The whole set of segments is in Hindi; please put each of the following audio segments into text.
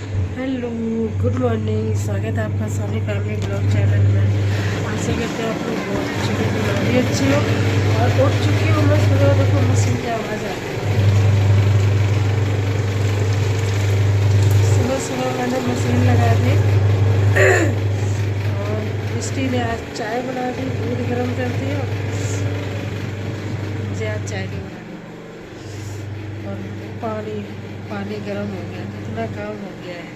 Hello, good morning. स्वागत है आपका सोनी फैमिली ब्लॉग चैनल में। आशा करते हैं आप लोग बहुत अच्छे होंगे, मैं भी अच्छी हूँ और उठ चुकी हूँ मैं सुबह। देखो मशीन की आवाज़ आ रही है। सुबह सुबह मैंने मशीन लगा दी और मिस्टी ने आज चाय बना दी, दूध गर्म कर दिया। मुझे आज चाय नहीं बनानी और पानी पानी गर्म हो गया, इतना काम हो गया है।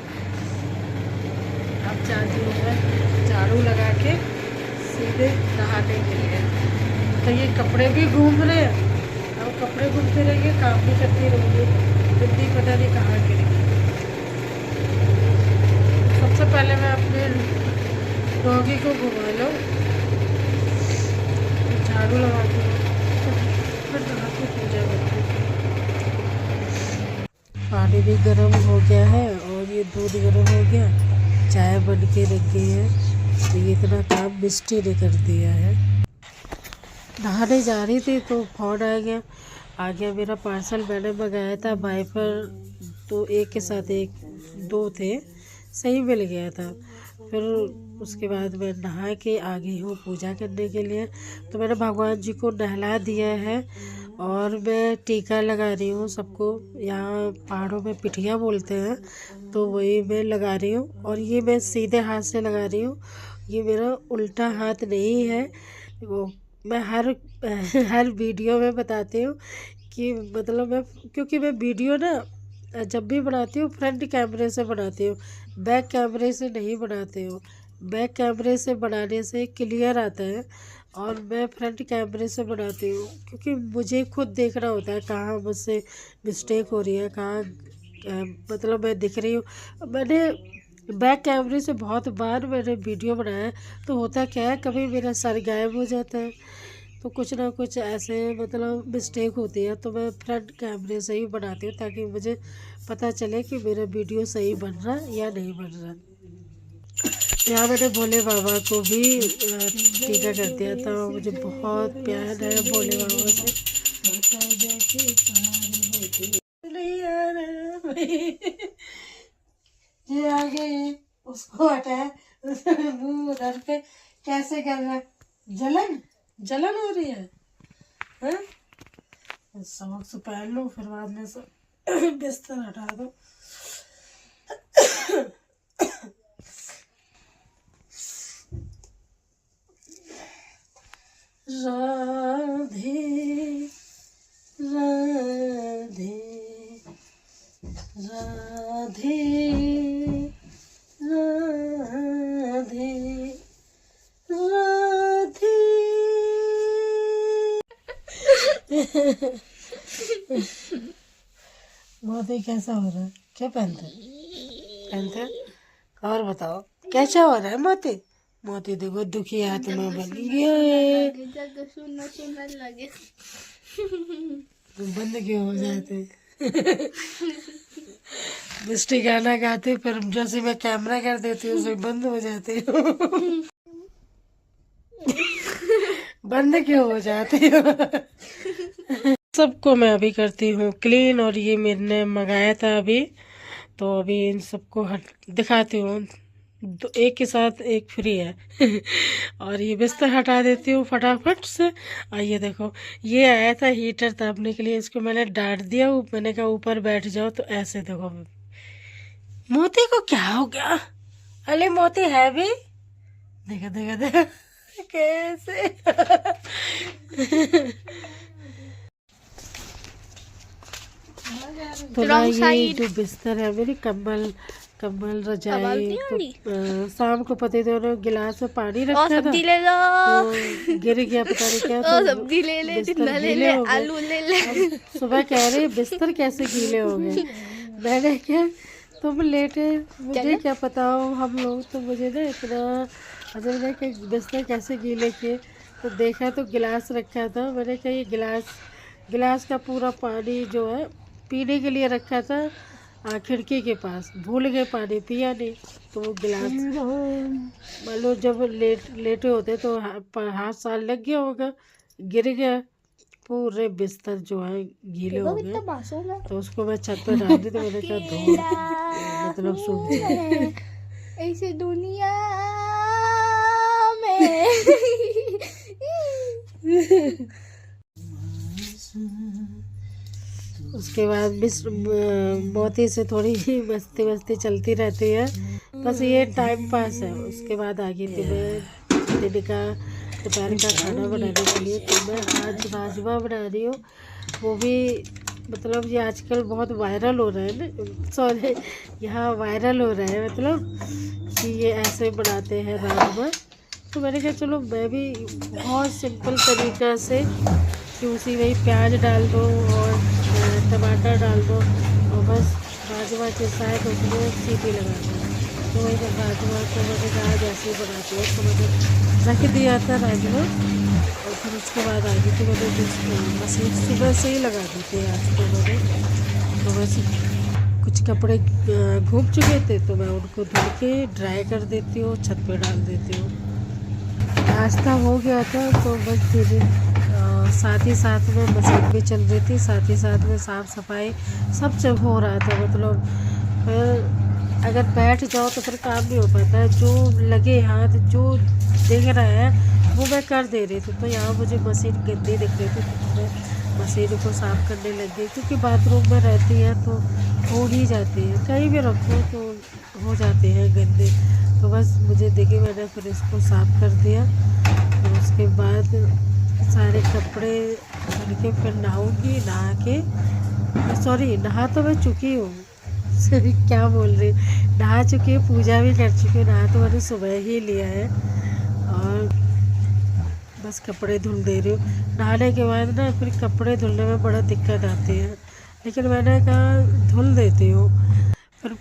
अब चाहती हूँ मैं झाड़ू लगा के सीधे नहाने के लिए। तो ये कपड़े भी घूम रहे हैं, अब कपड़े घूमते रहेंगे, काम भी करती रहूँगी, बिल्ली पता नहीं कहाँ गिरेगी। सबसे पहले मैं अपने डॉगी को घुमा लो, झाड़ू लगा के फिर नहा के पूजा करती हूँ। पानी भी गर्म हो गया है और ये दूध गर्म हो गया, चाय बन के रख गई है। तो ये इतना काम मिस्टी ने कर दिया है। नहाने जा रही थी तो फ़ोन आ गया मेरा पार्सल मैंने मंगाया था वाइपर। तो एक के साथ एक दो थे, सही मिल गया था। फिर उसके बाद मैं नहा के आ गई हूँ पूजा करने के लिए। तो मैंने भगवान जी को नहला दिया है और मैं टीका लगा रही हूँ सबको। यहाँ पहाड़ों में पिठिया बोलते हैं, तो वही मैं लगा रही हूँ। और ये मैं सीधे हाथ से लगा रही हूँ, ये मेरा उल्टा हाथ नहीं है। वो मैं हर वीडियो में बताती हूँ कि मतलब मैं, क्योंकि मैं वीडियो ना जब भी बनाती हूँ फ्रंट कैमरे से बनाती हूँ, बैक कैमरे से नहीं बनाती हूँ। बैक कैमरे से बनाने से क्लियर आता है और मैं फ्रंट कैमरे से बनाती हूँ, क्योंकि मुझे खुद देखना होता है कहाँ मुझसे मिस्टेक हो रही है, कहाँ मतलब मैं दिख रही हूँ। मैंने बैक कैमरे से बहुत बार मैंने वीडियो बनाया है, तो होता क्या है कभी मेरा सर गायब हो जाता है, तो कुछ ना कुछ ऐसे मतलब मिस्टेक होती है। तो मैं फ्रंट कैमरे से ही बनाती हूँ ताकि मुझे पता चले कि मेरा वीडियो सही बन रहा है या नहीं बन रहा। यहाँ मैंने भोले बाबा को भी टीका कर दिया था। मुझे बहुत प्यार है भोले बाबा से। ये आगे उसको हटाया, मुंह उधर पे कैसे कर रहा है? जलन जलन हो रही है, हैं? सबक से पहन लो, फिर बाद में सब बिस्तर हटा दो। राधे राधे राधे राधे राधे। मोदी कैसा हो रहा है? क्या पहनते और बताओ कैसा हो रहा है मोती? मोती देखो दुखी आत्मा बन गया है। तुम बंद क्यों हो जाते? मिस्टी गाना गाते फिर जैसे मैं कैमरा कर देती हूँ बंद हो जाते हो। बंद क्यों हो जाते हो? सबको मैं अभी करती हूँ क्लीन। और ये मैंने मंगाया था अभी, तो अभी इन सबको दिखाती हूँ। एक के साथ एक फ्री है। और ये बिस्तर हटा देती हूँ फटाफट से। और ये देखो, ये आया था हीटर तापने के लिए, इसको मैंने डांट दिया। मैंने कहा ऊपर बैठ जाओ, तो ऐसे देखो मोती को क्या हो गया। अरे मोती है भी, देखो देखो देखो कैसे। तो ना ये जो बिस्तर है मेरी, कंबल कंबल रजाई, तो शाम को पति दोनों गिलास में पानी रखा था, तो गिर गया पता नहीं क्या, तो सब्जी ले ले, गीले हो गए। आलू ले ले। सुबह कह रही बिस्तर कैसे गीले हो गए। मैंने क्या, तुम लेटे, मुझे क्या पता हो हम लोग, तो मुझे ना इतना अजब है कि बिस्तर कैसे गीले किए। तो देखा तो गिलास रखा था, मैंने कहा ये गिलास का पूरा पानी जो है पीने के लिए रखा था खिड़की के पास, भूल गए पानी पिया नहीं। तो वो गिलास मान लो जब लेटे होते तो हाथ साल लग गया होगा, गिर गया, पूरे बिस्तर जो है गीले हो गए। तो उसको मैं छत पर डाल दी, तो मैंने कहा धो मतलब सूख जाए। ऐसे दुनिया में उसके बाद मोती से थोड़ी मस्ती मस्ती चलती रहती है, बस ये टाइम पास है। उसके बाद आ गई थी मैं दिन का दोपहर का खाना बनाने के लिए। तो मैं आज राजमा बना रही हूँ, वो भी मतलब ये आजकल बहुत वायरल हो रहा है ना, सॉरी यहाँ वायरल हो रहा है मतलब कि ये ऐसे बनाते हैं राजमा। तो मैंने कहा चलो मैं भी बहुत सिंपल तरीक़ा से कि उसी में प्याज डाल दो और टमाटर डाल दो और बस राजमा के साथ उसमें सीटी लगा दो। तो वही राजमा को मैंने कहा जैसे बनाती हूँ, तो मैंने रख दिया था राजमा और फिर उसके बाद आ गई थी मैंने मशीन सुबह से ही लगा दी थी आज तो मैंने। तो बस कुछ कपड़े घूम चुके थे तो मैं उनको धुल के ड्राई कर देती हूँ, छत पे डाल देती हूँ। नाश्ता हो गया था तो बस धीरे साथ ही साथ में मशीन भी चल रही थी, साथ ही साथ में साफ़ सफाई सब जब हो रहा था। मतलब फिर अगर बैठ जाओ तो फिर काम नहीं हो पाता है, जो लगे हाथ जो दिख रहा है वो मैं कर दे रही थी। तो यहाँ मुझे मशीन गंदी दिख रही थी तो मैं मशीन को साफ़ करने लग गई, क्योंकि बाथरूम में रहती है तो हो ही जाती है, कहीं भी रखो तो हो जाते हैं गंदे। तो बस मुझे देखिए मैंने फिर इसको साफ़ कर दिया और उसके बाद सारे कपड़े धुल के फिर नहाऊंगी। नहा के सॉरी नहा तो मैं चुकी हूँ सॉरी क्या बोल रही, नहा चुकी हूँ, पूजा भी कर चुकी हूँ, नहा तो मैंने सुबह ही लिया है और बस कपड़े धुल दे रही हूँ। नहाने के बाद ना फिर कपड़े धुलने में बड़ा दिक्कत आती है, लेकिन मैंने कहा धुल देती हूँ, फिर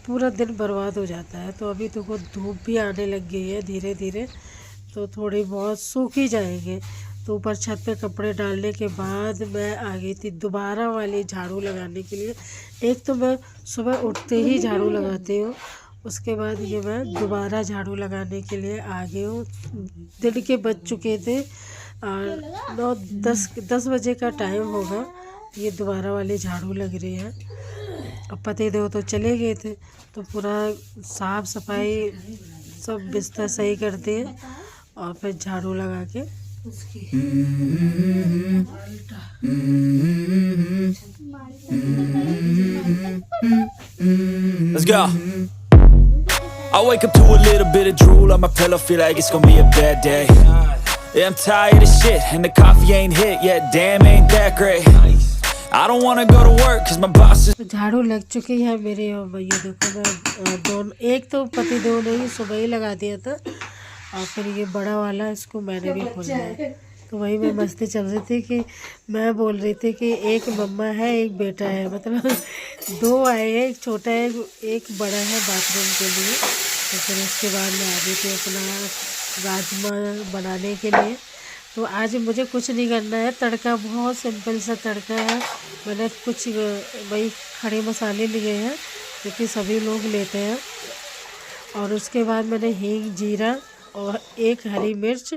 पूरा दिन बर्बाद हो जाता है। तो अभी तो धूप भी आने लग गई है धीरे धीरे, तो थोड़ी बहुत सूख ही जाएंगे। तो ऊपर छत पे कपड़े डालने के बाद मैं आ गई थी दोबारा वाली झाड़ू लगाने के लिए। एक तो मैं सुबह उठते ही झाड़ू लगाती हूँ, उसके बाद ये मैं दोबारा झाड़ू लगाने के लिए आ गई हूँ। दिन के बज चुके थे और 9-10 बजे का टाइम होगा, ये दोबारा वाली झाड़ू लग रही है। अब पति देव तो चले गए थे तो पूरा साफ़ सफाई सब बिस्तर सही कर दिए और फिर झाड़ू लगा के उसकी Let's go. I wake up to a little bit of drool on my pillow, feel like it's gonna be a bad day. Yeah, I'm tired of shit and the coffee ain't hit yet, damn ain't that great. I don't wanna go to work cause my boss is झाड़ू लग चुकी है मेरी। और भैया देखो मैं दोनों, एक तो पति देव ने ही सुबह ही लगा दिया था और फिर ये बड़ा वाला इसको मैंने भी खोला है। तो वही मैं मस्ती चल रही थी कि मैं बोल रही थी कि एक मम्मा है एक बेटा है, मतलब दो आए हैं, एक छोटा है एक बड़ा है बाथरूम के लिए। तो फिर उसके बाद मैं आ गई थी अपना राजमा बनाने के लिए। तो आज मुझे कुछ नहीं करना है, तड़का बहुत सिंपल सा तड़का है। मैंने कुछ वही खड़े मसाले लिए हैं क्योंकि सभी लोग लेते हैं, और उसके बाद मैंने हींग जीरा और एक हरी मिर्च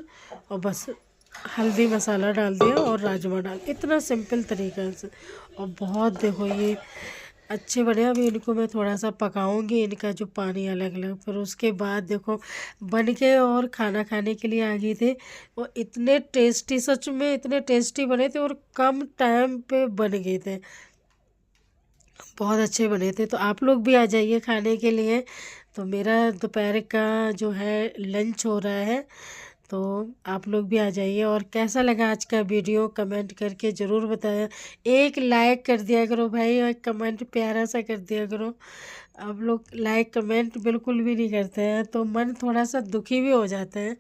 और बस हल्दी मसाला डाल दिया और राजमा डाल, इतना सिंपल तरीक़ा से। और बहुत देखो ये अच्छे बने। अभी इनको मैं थोड़ा सा पकाऊंगी, इनका जो पानी अलग अलग, फिर उसके बाद देखो बन के और खाना खाने के लिए आ गई थी। वो इतने टेस्टी, सच में इतने टेस्टी बने थे और कम टाइम पे बन गए थे, बहुत अच्छे बने थे। तो आप लोग भी आ जाइए खाने के लिए। तो मेरा दोपहर का जो है लंच हो रहा है, तो आप लोग भी आ जाइए। और कैसा लगा आज का वीडियो कमेंट करके ज़रूर बताया। एक लाइक कर दिया करो भाई और कमेंट प्यारा सा कर दिया करो। आप लोग लाइक कमेंट बिल्कुल भी नहीं करते हैं तो मन थोड़ा सा दुखी भी हो जाता है।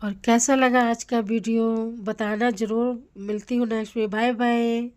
और कैसा लगा आज का वीडियो बताना ज़रूर। मिलती हूँ नेक्स्ट में, बाय बाय।